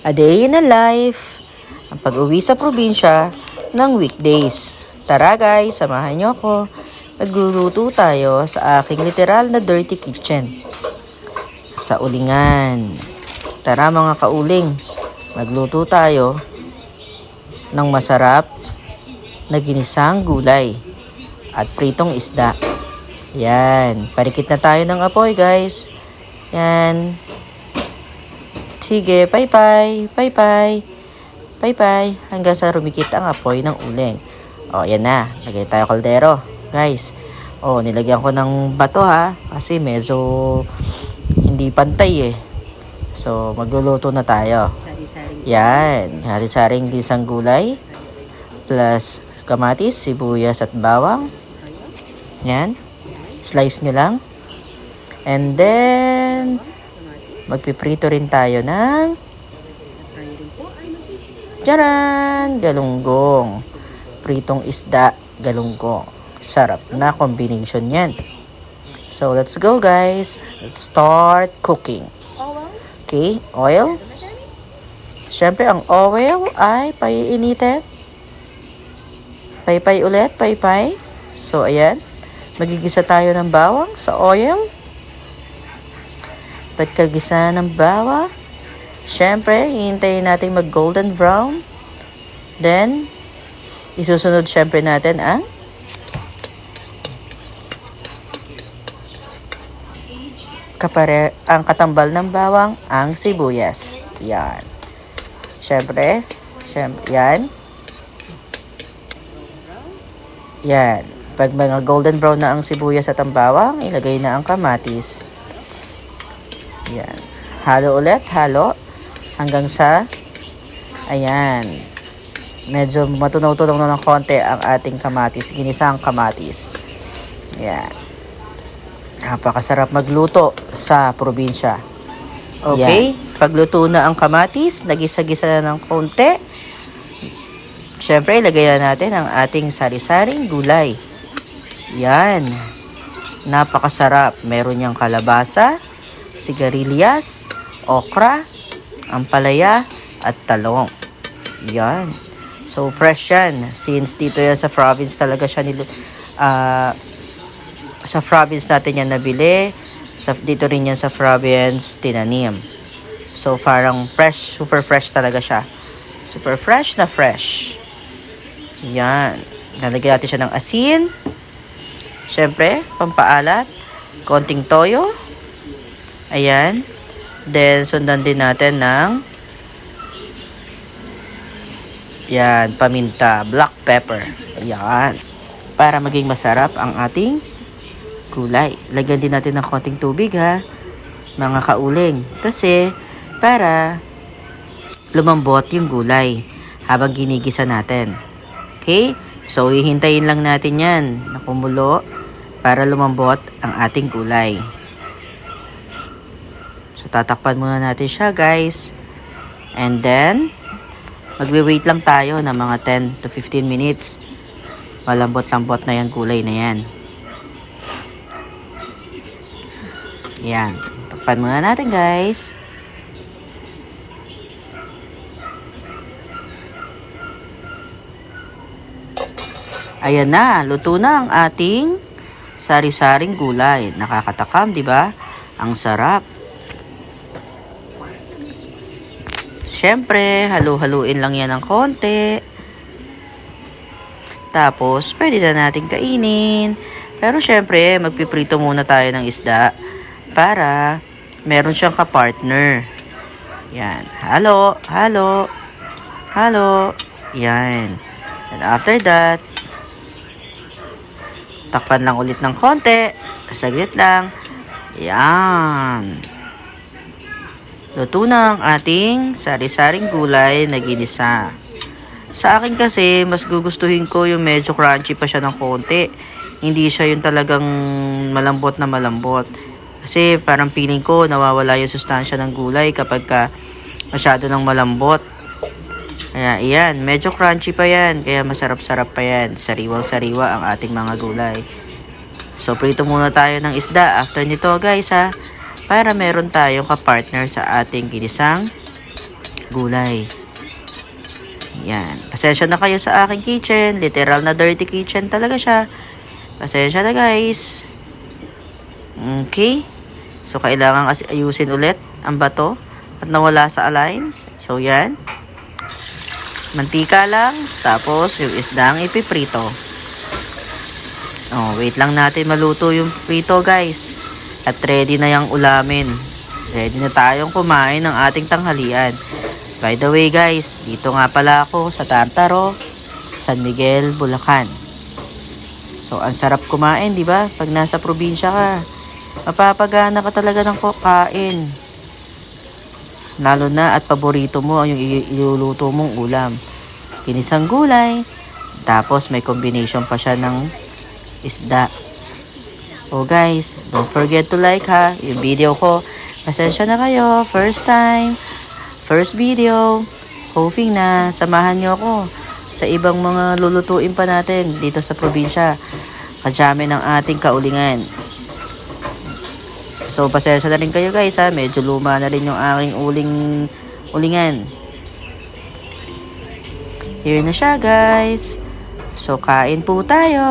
A day in a life, ang pag-uwi sa probinsya ng weekdays. Tara guys, samahan niyo ako. Magluluto tayo sa aking literal na dirty kitchen. Sa ulingan. Tara mga kauling, magluto tayo ng masarap na ginisang gulay at pritong isda. Yan, parikit na tayo ng apoy guys. Yan. Sige, bye-bye, bye-bye, bye-bye, hanggang sa rumikit ang apoy ng uling. O, yan na, lagay tayo kaldero, guys. O, nilagyan ko ng bato ha, kasi medyo hindi pantay eh. So, magluluto na tayo. Yan, hari-saring gisang gulay, plus kamatis, sibuyas at bawang. Yan, slice nyo lang. And then, magpiprito rin tayo ng tcharan! Galunggong. Pritong isda, galunggong. Sarap na combination yan. So, let's go guys. Let's start cooking. Okay, oil. Siyempre, ang oil ay paiinitin. Paypay ulit, paypay. So, ayan. Magigisa tayo ng bawang sa oil. Pagkagisa ng bawang, syempre, hihintayin natin mag golden brown. Then, isusunod syempre natin ang ang katambal ng bawang, ang sibuyas. Yan. Syempre, yan. Yan. Pag mga golden brown na ang sibuyas at ang bawang, ilagay na ang kamatis. Yan. Halo ulit, halo. Hanggang sa, ayan. Medyo matunaw-tunaw na ng konti ang ating kamatis. Ginisang kamatis. Yan. Napakasarap magluto sa probinsya. Okay. Yan. Pagluto na ang kamatis, nagisa-gisa na ng konti. Siyempre, ilagay na natin ang ating sari-saring gulay. Yan. Napakasarap. Meron niyang kalabasa, sigarilyas, okra, ampalaya, at talong. Yan. So, fresh yan. Since dito yan sa province talaga siya sa province natin yan nabili. Dito rin yan sa province tinanim. So, parang fresh, super fresh talaga siya. Super fresh na fresh. Yan. Lalagyan natin siya ng asin. Siyempre, pampaalat. Konting toyo. Ayan. Then, sundan din natin ng yan, paminta, black pepper. Ayan. Para maging masarap ang ating gulay. Lagyan din natin ng konting tubig ha, mga kauling. Kasi, para lumambot yung gulay habang ginigisa natin. Okay? So, hihintayin lang natin yan na kumulo para lumambot ang ating gulay. So, tatakpan muna natin siya, guys. And then, magwi-wait lang tayo ng mga 10 to 15 minutes. Malambot-lambot na yung gulay na yan. Yan. Takpan muna natin, guys. Ayan na. Luto na ang ating sari-saring gulay. Nakakatakam, di ba? Ang sarap. Siyempre, halu-haluin lang yan ng konti. Tapos, pwede na natin kainin. Pero siyempre, magpiprito muna tayo ng isda para meron siyang kapartner. Yan. Halo, halo, halo. Yan. And after that, takpan lang ulit ng konti. Saglit lang. Yan. Luto na ang ating sari-saring gulay na ginisa. Sa akin kasi, mas gugustuhin ko yung medyo crunchy pa siya ng konti. Hindi siya yung talagang malambot na malambot. Kasi parang feeling ko nawawala yung sustansya ng gulay kapag masyado ng malambot. Kaya iyan, medyo crunchy pa yan. Kaya masarap-sarap pa yan. Sariwang-sariwa ang ating mga gulay. So, prito muna tayo ng isda. After nito guys ha, para meron tayong kapartner sa ating ginisang gulay. Yan. Pasensya na kayo sa aking kitchen. Literal na dirty kitchen talaga siya. Pasensya na guys. Okay. So, kailangan ayusin ulit ang bato at nawala sa align. So, yan. Mantika lang. Tapos, yung isdang ipiprito. Oh, wait lang natin maluto yung prito guys. At ready na yung ulamin. Ready na tayong kumain ng ating tanghalian. By the way guys, dito nga pala ako sa Tartaro, San Miguel, Bulacan. So, ang sarap kumain, di ba? Pag nasa probinsya ka, mapapagana ka talaga ng kain. Lalo na at paborito mo yung iluluto mong ulam. Ginisang gulay, tapos may combination pa siya ng isda. Oh guys, don't forget to like ha, yung video ko. Pasensya na kayo, first time. First video, hoping na samahan nyo ako sa ibang mga lulutuin pa natin dito sa probinsya. Kadyami ng ating kaulingan. So, pasensya na rin kayo guys ha. Medyo luma na rin yung aking ulingan. Here na siya guys. So, kain po tayo.